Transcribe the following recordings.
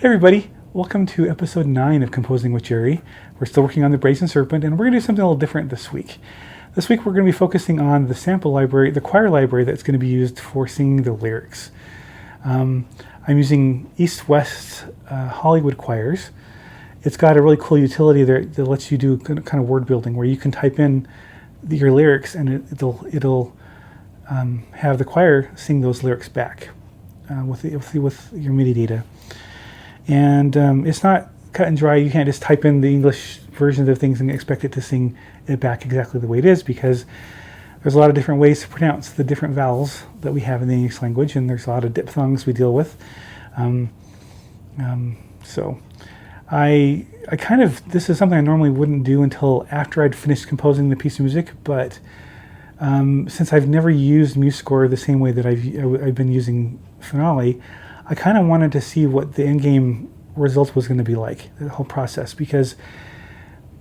everybody, welcome to episode 9 of Composing with Jerry. We're still working on the Brazen Serpent, and we're going to do something a little different this week. This week we're going to be focusing on the sample library, the choir library that's going to be used for singing the lyrics. I'm using East-West Hollywood choirs. It's got a really cool utility there that lets you do kind of word building, where you can type in your lyrics and it'll have the choir sing those lyrics back with your MIDI data. And it's not cut and dry. You can't just type in the English versions of things and expect it to sing it back exactly the way it is, because there's a lot of different ways to pronounce the different vowels that we have in the English language, and there's a lot of diphthongs we deal with. So this is something I normally wouldn't do until after I'd finished composing the piece of music, but since I've never used MuseScore the same way that I've been using Finale, I kind of wanted to see what the end-game result was going to be like, the whole process, because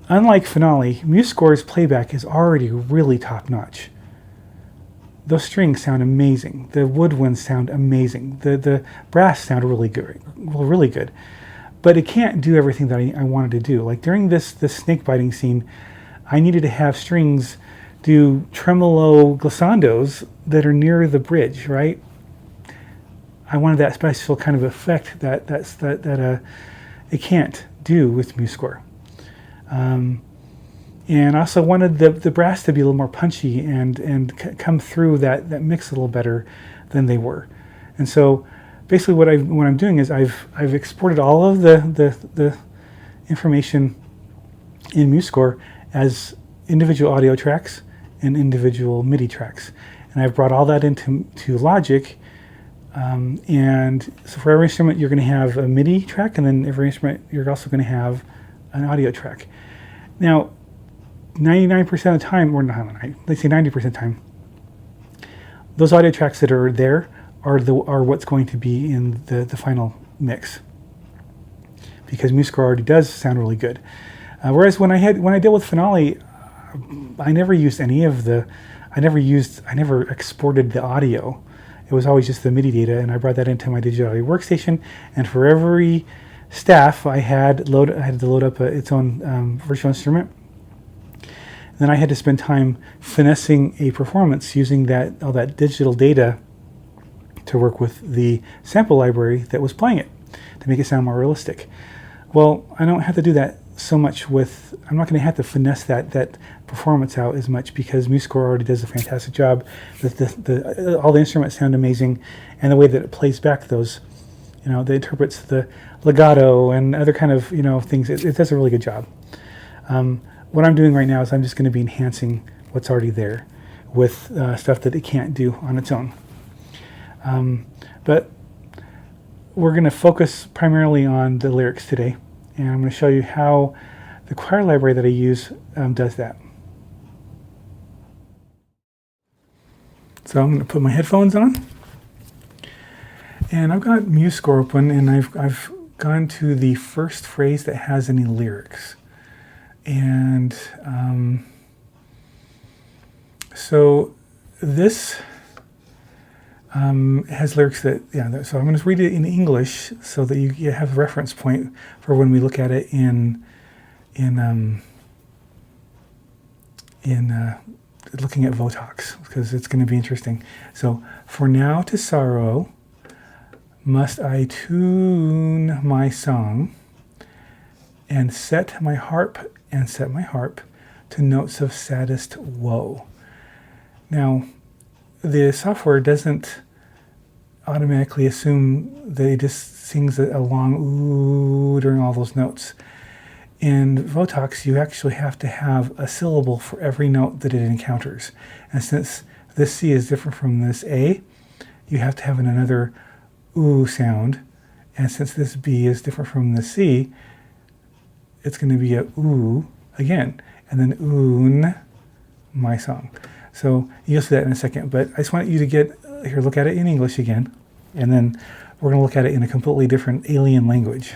unlike Finale, MuseScore's playback is already really top-notch. Those strings sound amazing. The woodwinds sound amazing. The brass sound really good. But it can't do everything that I wanted to do. Like during this snake biting scene, I needed to have strings do tremolo glissandos that are near the bridge, right? I wanted that special kind of effect that it can't do with MuseScore. And I also wanted the brass to be a little more punchy and come through that mix a little better than they were. And so basically what I'm doing is I've exported all of the information in MuseScore as individual audio tracks and individual MIDI tracks. And I've brought all that into Logic. And so for every instrument you're going to have a MIDI track, and then every instrument you're also going to have an audio track. Now, 99% of the time, or not, let's say 90% of the time, those audio tracks that are there are what's going to be in the final mix, because MuseScore already does sound really good. Whereas when I dealt with Finale, I never used I never exported the audio. It was always just the MIDI data, and I brought that into my digital audio workstation. And for every staff, I had to load up its own virtual instrument. And then I had to spend time finessing a performance using all that digital data to work with the sample library that was playing it to make it sound more realistic. Well, I don't have to do that so much I'm not going to have to finesse that performance out as much, because MuseScore already does a fantastic job. All the instruments sound amazing, and the way that it plays back those, that interprets the legato and other kind of, things, it does a really good job. What I'm doing right now is I'm just going to be enhancing what's already there with stuff that it can't do on its own. But we're going to focus primarily on the lyrics today, and I'm going to show you how the choir library that I use does that. So I'm going to put my headphones on, and I've got MuseScore open, and I've gone to the first phrase that has any lyrics, and so this has lyrics that, so I'm going to read it in English so that you have a reference point for when we look at it in looking at Votox, because it's going to be interesting. So, for now to sorrow, must I tune my song and set my harp to notes of saddest woe. Now, the software doesn't automatically assume that it just sings a long ooh during all those notes. In Votox, you actually have to have a syllable for every note that it encounters. And since this C is different from this A, you have to have another ooh sound. And since this B is different from the C, it's going to be a ooh again. And then oon, my song. So you'll see that in a second. But I just want you to look at it in English again. And then we're going to look at it in a completely different alien language.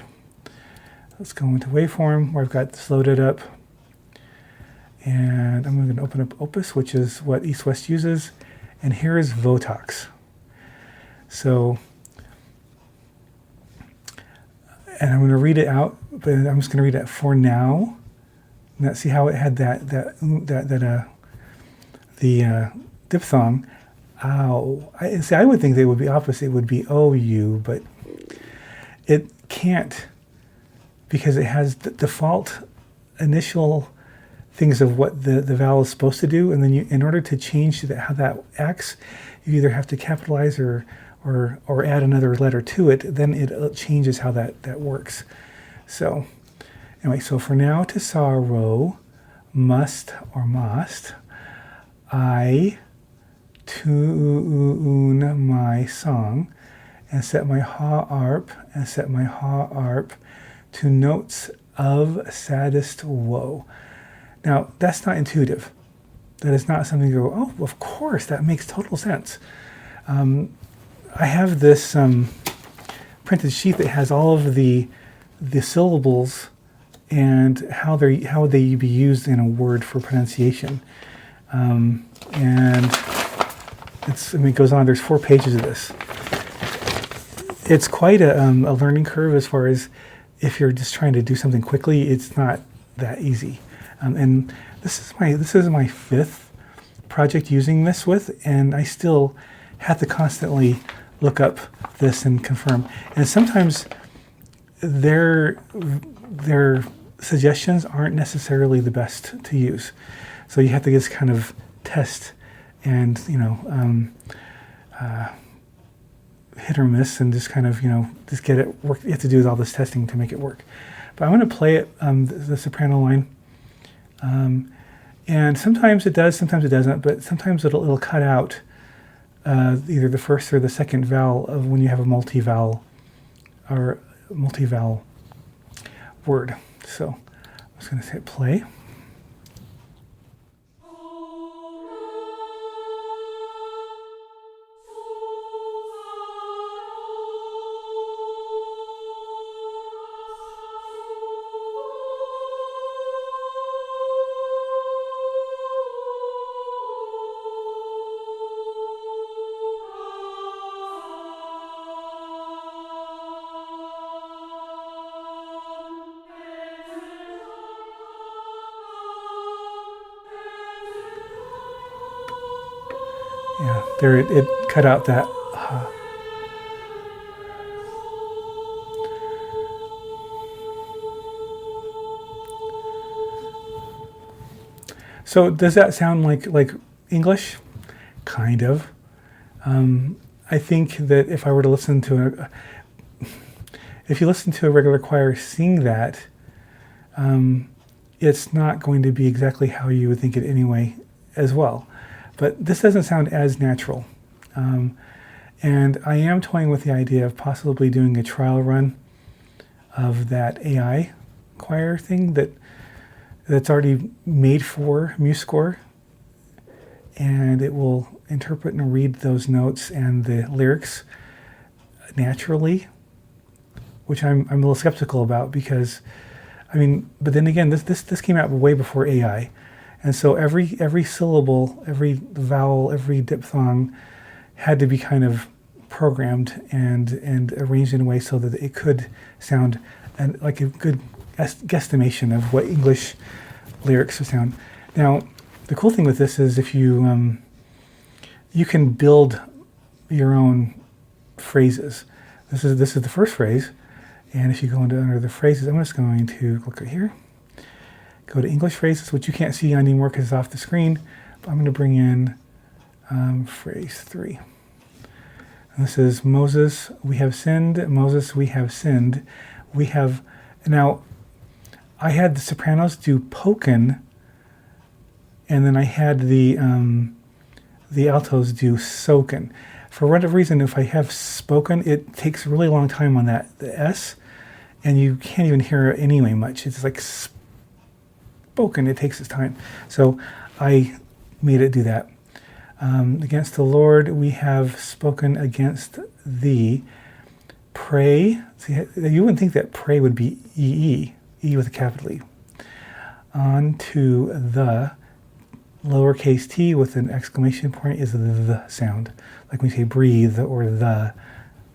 Let's go into waveform, where I've got this loaded up. And I'm going to open up Opus, which is what East-West uses. And here is Votox. So and I'm going to read it out, but I'm just going to read it for now. Now, see how it had the diphthong. Ow. I would think they would be opposite. It would be OU, but it can't, because it has the default initial things of what the vowel is supposed to do, and then in order to change how that acts, you either have to capitalize or add another letter to it. Then it changes how that works. So anyway, so for now, to sorrow, must or must, I tune my song and set my ha-arp to notes of saddest woe. Now, that's not intuitive. That is not something you go, oh, of course, that makes total sense. I have this printed sheet that has all of the syllables and how they be used in a word for pronunciation. And it goes on. There's 4 pages of this. It's quite a learning curve as far as if you're just trying to do something quickly. It's not that easy. And this is my 5th project using this with, and I still have to constantly look up this and confirm. And sometimes their suggestions aren't necessarily the best to use, so you have to just kind of test and hit or miss, and just kind of just get it work. You have to do all this testing to make it work. But I'm going to play it, the soprano line, and sometimes it does, sometimes it doesn't. But sometimes it'll cut out either the first or the second vowel of when you have a multi-vowel word. So I'm just going to say play. Yeah, there it cut out that. So does that sound like English? Kind of. I think that if I were to listen to if you listen to a regular choir sing that, it's not going to be exactly how you would think it anyway as well. But this doesn't sound as natural. And I am toying with the idea of possibly doing a trial run of that AI choir thing that's already made for MuseScore. And it will interpret and read those notes and the lyrics naturally, which I'm a little skeptical about, because, but then again, this came out way before AI. And so every syllable, every vowel, every diphthong had to be kind of programmed and arranged in a way so that it could sound like a good guesstimation of what English lyrics would sound. Now, the cool thing with this is if you can build your own phrases. This is the first phrase, and if you go under the phrases, I'm just going to look right here. Go to English phrases, which you can't see anymore because it's off the screen. But I'm going to bring in phrase 3. And this is Moses, we have sinned. Moses, we have sinned. We have now. I had the sopranos do poken, and then I had the altos do soken. For whatever reason, if I have spoken, it takes a really long time on the S, and you can't even hear it anyway much. It's like spoken, it takes its time. So I made it do that. Against the Lord we have spoken against thee. Pray. See, you wouldn't think that pray would be E with a capital E. On to the lowercase t with an exclamation point is the sound. Like when you say breathe or the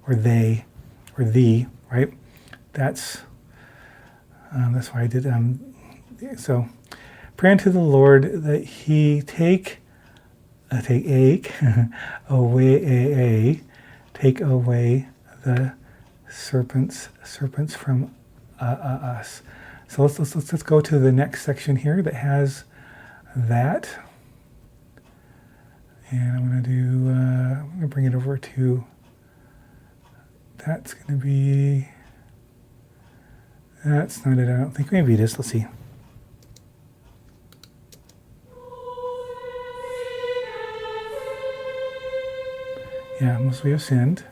or they or thee, right? that's why I did. So, pray unto the Lord that He take away the serpents from us. So let's go to the next section here that has that, and I'm going to bring it over to. That's going to be. That's not it. I don't think. Maybe it is. Let's see. Yeah, most we have sinned.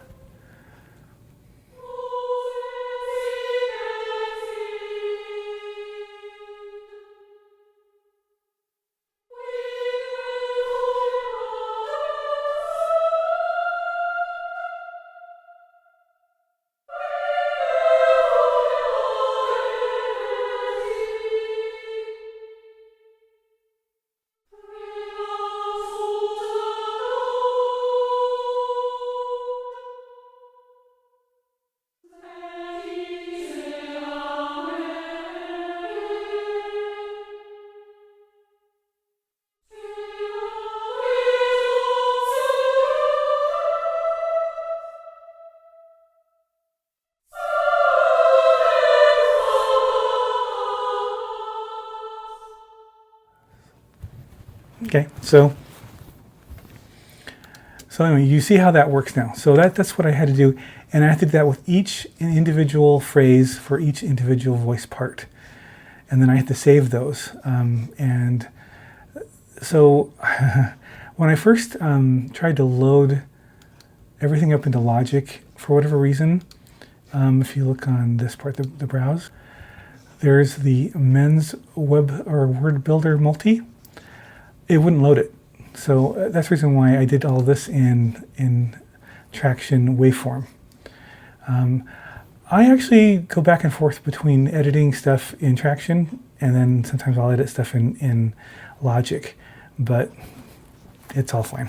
Okay, so anyway, you see how that works now. So that's what I had to do, and I had to do that with each individual phrase for each individual voice part, and then I had to save those. And so when I first tried to load everything up into Logic, for whatever reason, if you look on this part, the browse, there's the Men's Web or Word Builder Multi. It wouldn't load it. So that's the reason why I did all this in Traction waveform. I actually go back and forth between editing stuff in Traction, and then sometimes I'll edit stuff in Logic, but it's all fine.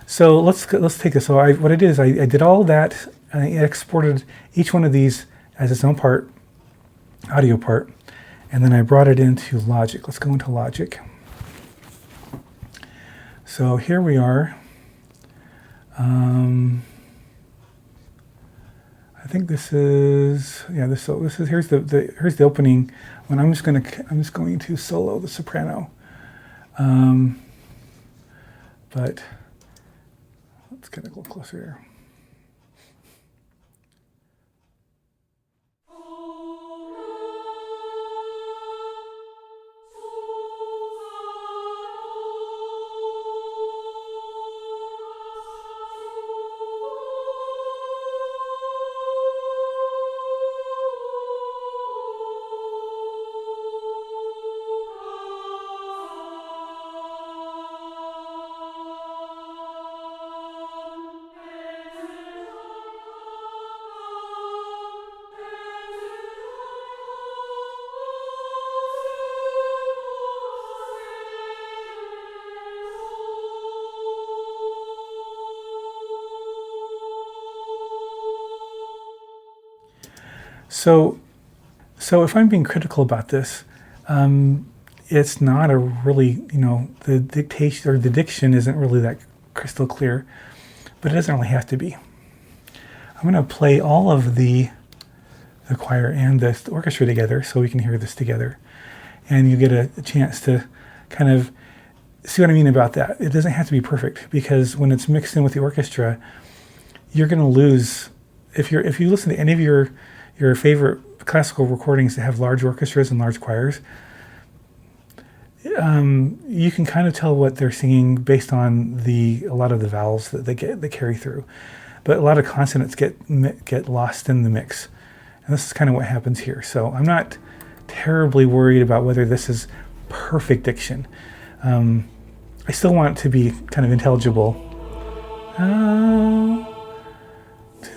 So let's take this. So what I did is I did all that. I exported each one of these as its own part, audio part, and then I brought it into Logic. Let's go into Logic. So here we are. I think this is this is here's the opening. When I'm just going to solo the soprano. But let's get a little closer here. So if I'm being critical about this, it's not a really, the dictation or the diction isn't really that crystal clear, but it doesn't really have to be. I'm going to play all of the choir and the orchestra together so we can hear this together, and you get a chance to kind of see what I mean about that. It doesn't have to be perfect, because when it's mixed in with the orchestra, you're going to lose. If you listen to any of your favorite classical recordings that have large orchestras and large choirs, you can kind of tell what they're singing based on a lot of the vowels that they carry through, but a lot of consonants get lost in the mix, and this is kind of what happens here. So I'm not terribly worried about whether this is perfect diction. I still want it to be kind of intelligible. How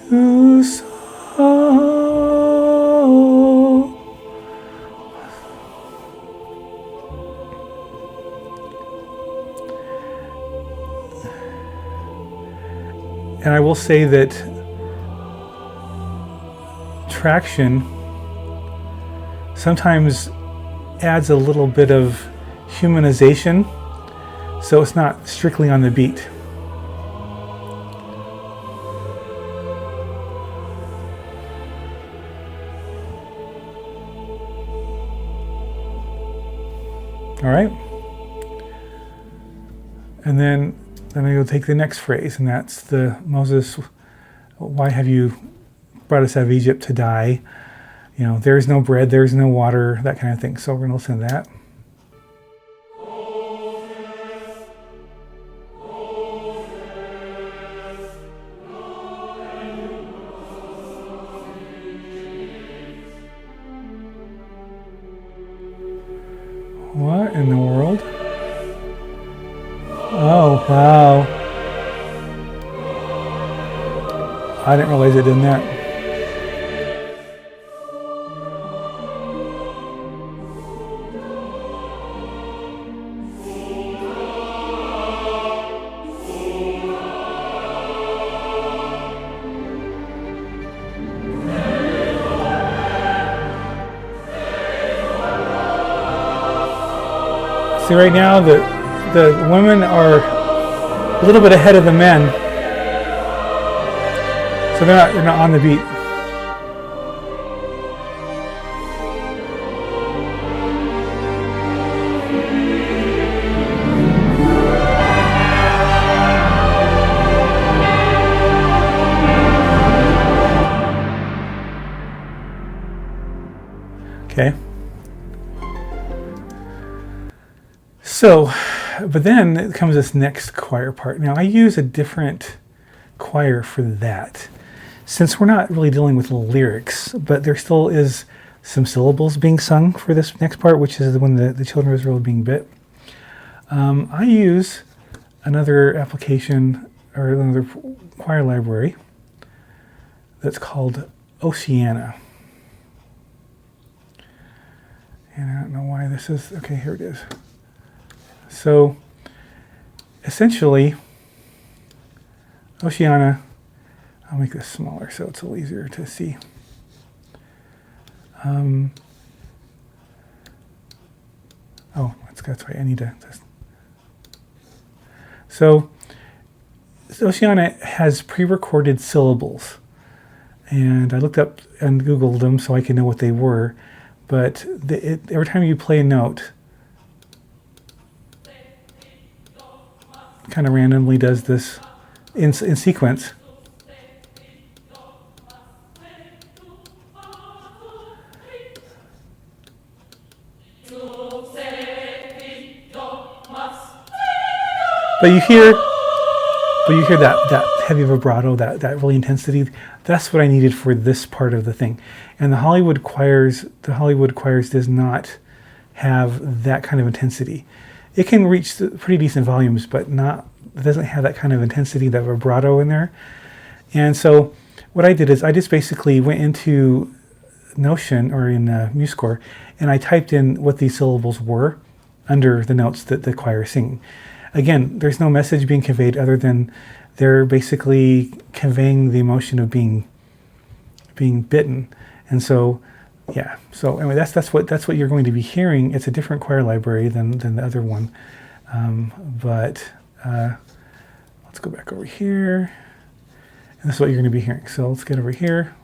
to so. And I will say that traction sometimes adds a little bit of humanization, so it's not strictly on the beat. All right, and then I go take the next phrase, and that's the Moses, why have you brought us out of Egypt to die? You know, there is no bread, there is no water, that kind of thing. So we're going to listen to that. What in the world? Oh, wow. I didn't realize it did that. See, right now the women are a little bit ahead of the men, so they're not on the beat. Okay. So, but then comes this next choir part. Now I use a different choir for that, since we're not really dealing with lyrics, but there still is some syllables being sung for this next part, which is when the children of Israel are being bit. I use another application or another choir library that's called Oceana. And I don't know why this is, okay, here it is. So essentially, Oceana, I'll make this smaller so it's a little easier to see. Oh, that's right, I need to. So Oceana has pre-recorded syllables, and I looked up and Googled them so I could know what they were, but every time you play a note, kind of randomly does this in sequence. But you hear that heavy vibrato, that really intensity. That's what I needed for this part of the thing. And the Hollywood choirs does not have that kind of intensity. It can reach pretty decent volumes, but it doesn't have that kind of intensity, that vibrato in there. And so what I did is I just basically went into Notion or in MuseScore, and I typed in what these syllables were under the notes that the choir is singing. Again, there's no message being conveyed other than they're basically conveying the emotion of being bitten. And so, yeah. So anyway, that's what you're going to be hearing. It's a different choir library than the other one. But let's go back over here. And this is what you're going to be hearing. So let's get over here.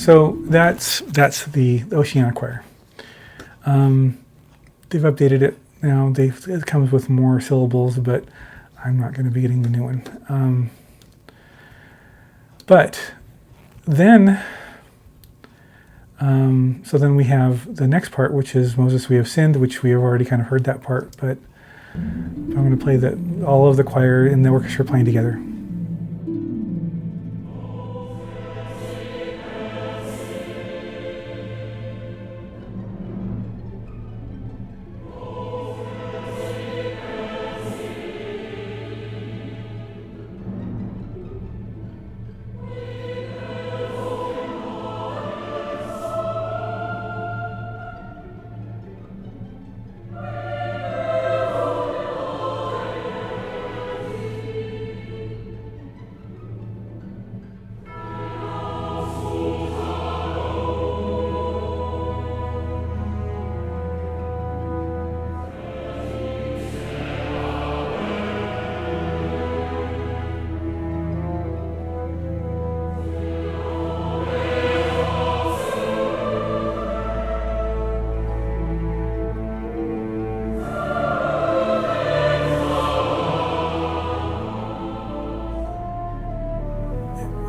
So that's the Oceana Choir. They've updated it now. It comes with more syllables, but I'm not going to be getting the new one. But then, so then we have the next part, which is Moses, we have sinned, which we have already kind of heard that part, but I'm going to play all of the choir and the orchestra playing together.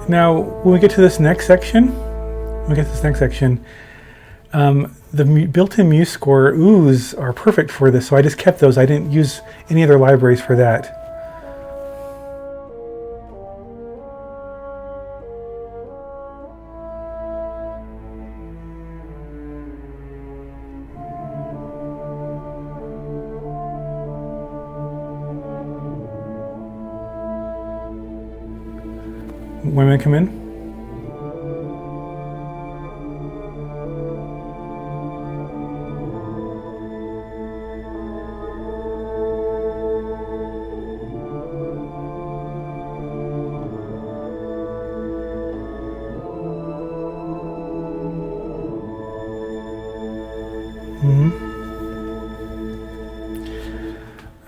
Now, when we get to this next section, the built-in MuseScore oohs are perfect for this, so I just kept those. I didn't use any other libraries for that. Women come in.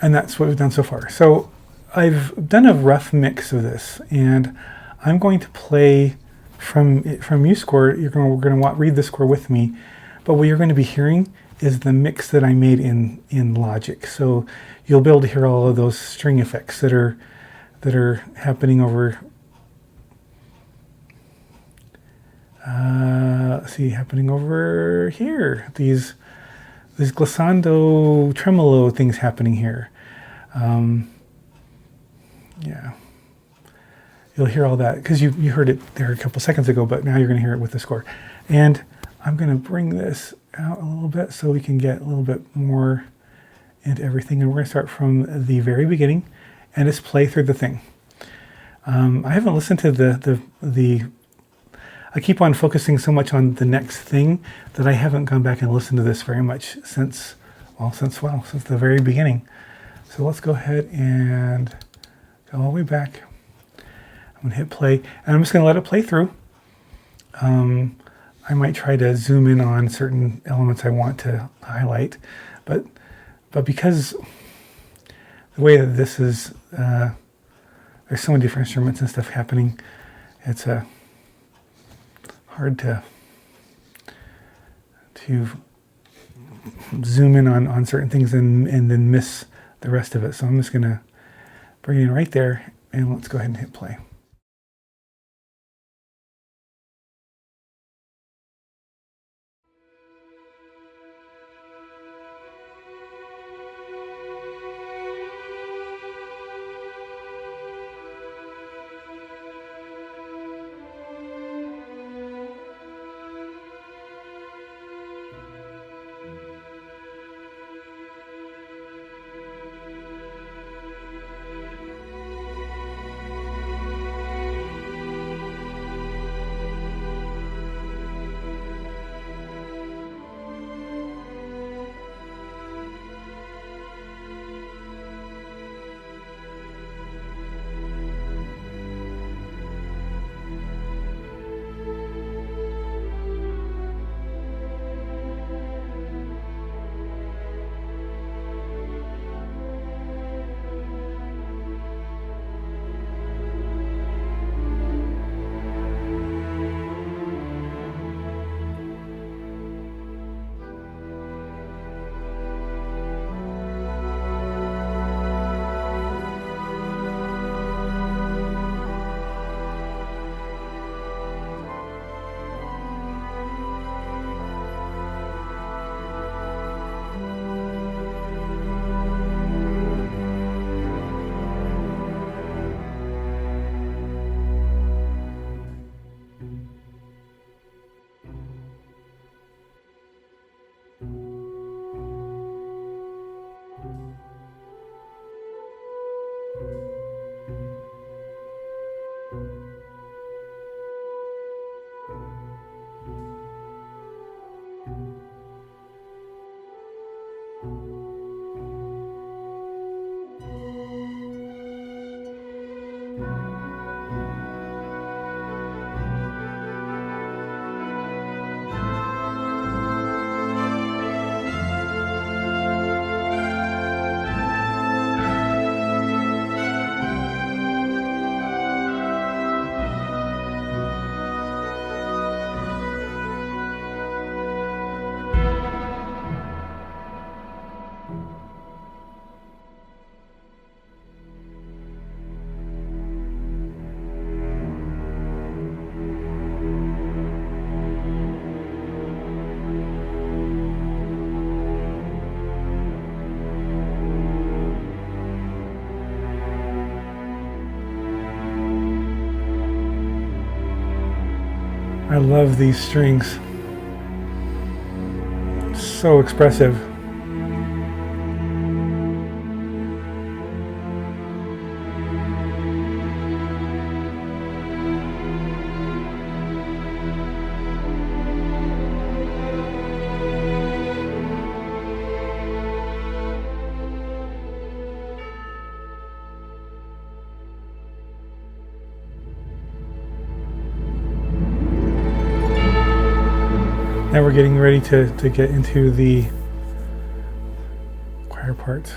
And that's what we've done so far. So I've done a rough mix of this, and I'm going to play from MuseScore. We're going to read the score with me, but what you're going to be hearing is the mix that I made in Logic. So you'll be able to hear all of those string effects that are happening over. Happening over here. These glissando tremolo things happening here. Yeah. You'll hear all that because you heard it there a couple seconds ago, but now you're going to hear it with the score. And I'm going to bring this out a little bit so we can get a little bit more into everything. And we're going to start from the very beginning and just play through the thing. I haven't listened to the I keep on focusing so much on the next thing that I haven't gone back and listened to this very much since the very beginning. So let's go ahead and go all the way back. I'm going to hit play, and I'm just going to let it play through. I might try to zoom in on certain elements I want to highlight, but because the way that this is, there's so many different instruments and stuff happening, it's hard to zoom in on certain things and then miss the rest of it. So I'm just going to bring it in right there, and let's go ahead and hit play. I love these strings. So expressive. Now we're getting ready to get into the choir parts.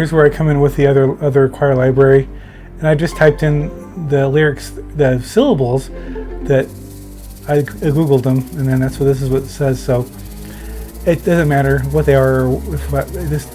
here's where I come in with the other choir library, and I just typed in the lyrics, the syllables that I googled them, and then this is what it says. So it doesn't matter what they are, or if this.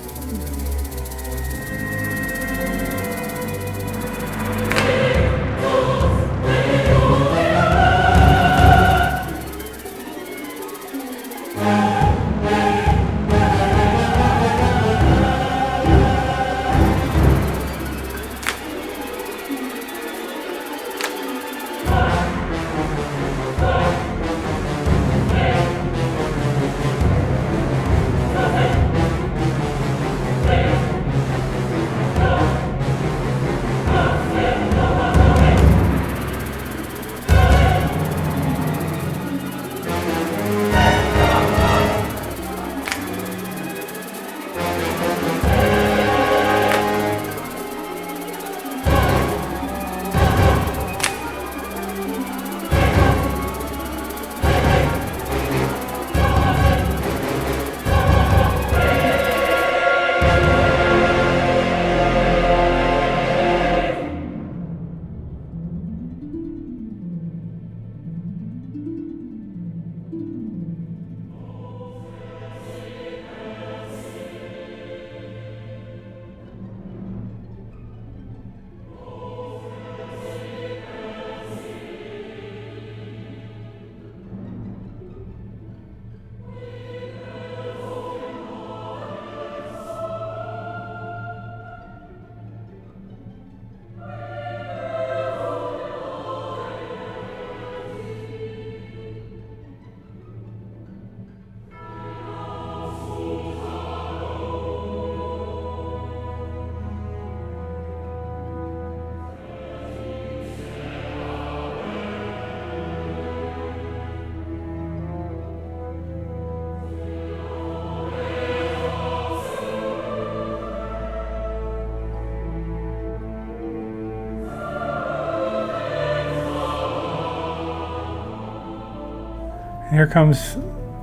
And here comes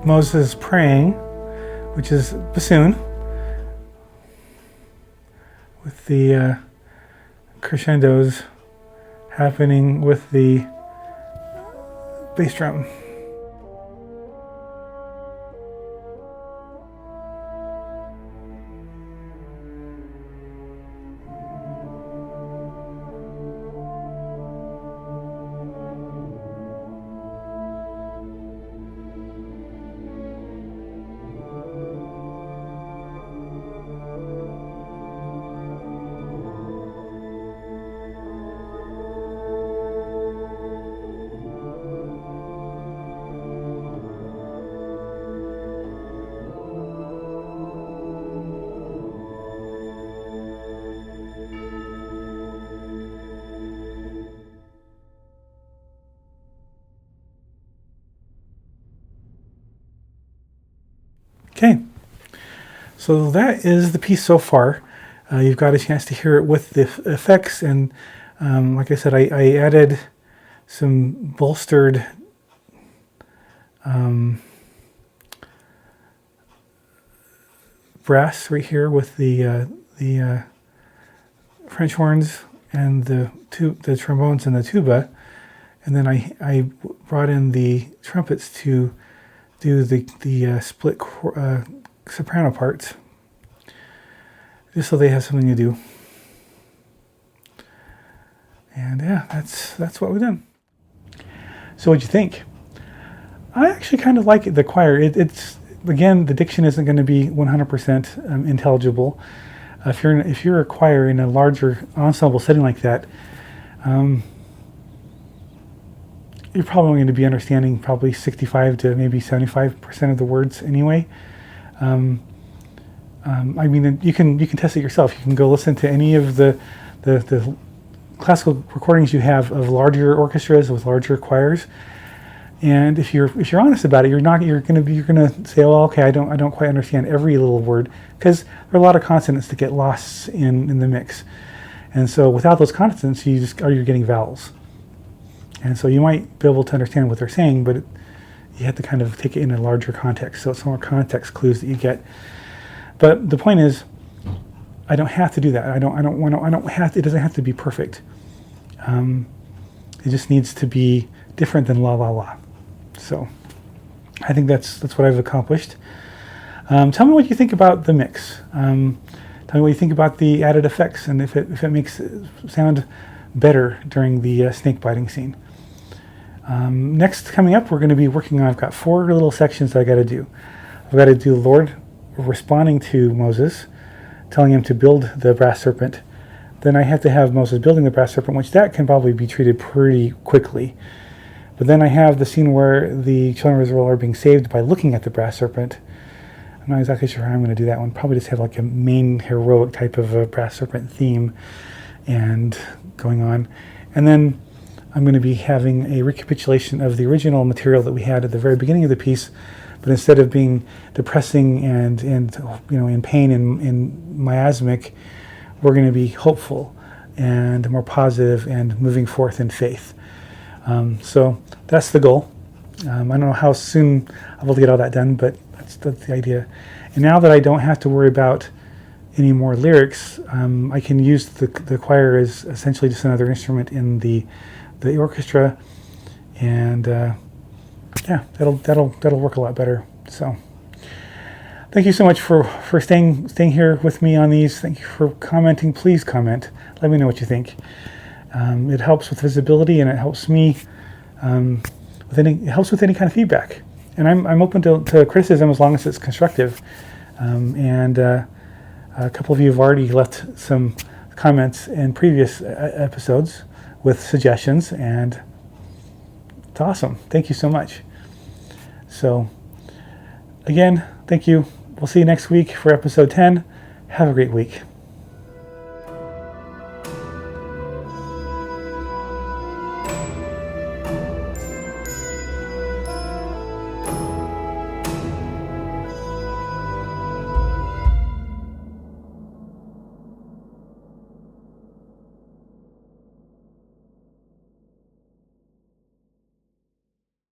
Moses praying, which is bassoon, with the crescendos happening with the bass drum. Okay, so that is the piece so far. You've got a chance to hear it with the effects, and like I said, I added some bolstered brass right here with the French horns and the trombones and the tuba, and then I brought in the trumpets to do the split soprano parts, just so they have something to do. And yeah, that's what we've done. So what'd you think? I actually kind of like it, the choir. It's again, the diction isn't going to be 100% intelligible. If you're a choir in a larger ensemble setting like that, you're probably going to be understanding probably 65 to maybe 75% of the words anyway. I mean, you can test it yourself. You can go listen to any of the classical recordings you have of larger orchestras with larger choirs, and if you're honest about it, you're gonna say, oh, okay, I don't quite understand every little word, because there are a lot of consonants that get lost in the mix, and so without those consonants, you're getting vowels. And so you might be able to understand what they're saying, but you have to kind of take it in a larger context. So it's more context clues that you get. But the point is, I don't have to do that. I don't have to, it doesn't have to be perfect. It just needs to be different than la la la. So I think that's what I've accomplished. Tell me what you think about the mix. Tell me what you think about the added effects, and if it makes it sound better during the snake biting scene. Next, coming up, we're going to be working on, I've got 4 little sections that I got to do. I've got to do Lord responding to Moses, telling him to build the brass serpent. Then I have to have Moses building the brass serpent, which that can probably be treated pretty quickly. But then I have the scene where the children of Israel are being saved by looking at the brass serpent. I'm not exactly sure how I'm going to do that one. Probably just have like a main heroic type of a brass serpent theme and going on. And then I'm going to be having a recapitulation of the original material that we had at the very beginning of the piece, but instead of being depressing and in pain and miasmic, we're going to be hopeful and more positive and moving forth in faith. So that's the goal. I don't know how soon I'll be able to get all that done, but that's the idea. And now that I don't have to worry about any more lyrics, I can use the choir as essentially just another instrument in the orchestra, and yeah, that'll work a lot better. So thank you so much for staying here with me on these. Thank you for commenting. Please comment. Let me know what you think. It helps with visibility, and it helps me it helps with any kind of feedback. And I'm open to criticism as long as it's constructive. And a couple of you have already left some comments in previous episodes with suggestions, and it's awesome. Thank you so much. So again, thank you. We'll see you next week for episode 10. Have a great week.